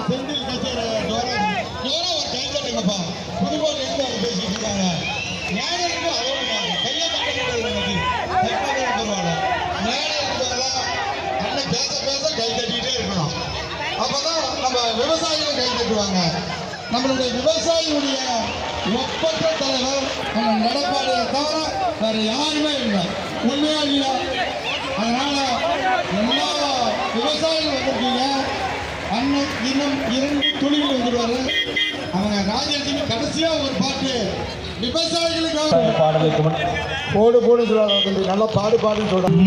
செந்தில் கச்சேரி ஜோரா ஒரு கை தட்டுங்கப்பா. புதுக்கோட்டை இருந்து அவங்க பேசிட்டு இருக்காங்க. மேலே இருந்து அதோட கையை தட்டுறது பரவாயில்ல. மேலே இருந்ததெல்லாம் அண்ணன் பேச பேச கை தட்டிகிட்டே இருக்கணும். அப்பதான் நம்ம விவசாயிகளும் கை தட்டுவாங்க. நம்மளுடைய விவசாயியுடைய ஒப்பற்ற தலைவர் நம்ம எடப்பாடியை தவிர வேற யாருமே இல்லை. உண்மையா இல்லையா? அதனால எல்லா விவசாயிகள் வந்திருக்கீங்க. அண்ணன் இன்னும் 2 துளிகள் வந்துடுவாரு. அவங்க ராஜேந்திரன் கடைசியா ஒரு பாட்டு விவசாயிகளுக்காக பாடலுக்கு போடு போடு சொல்லுவாங்க. நல்லா பாடுன்னு சொல்றாங்க.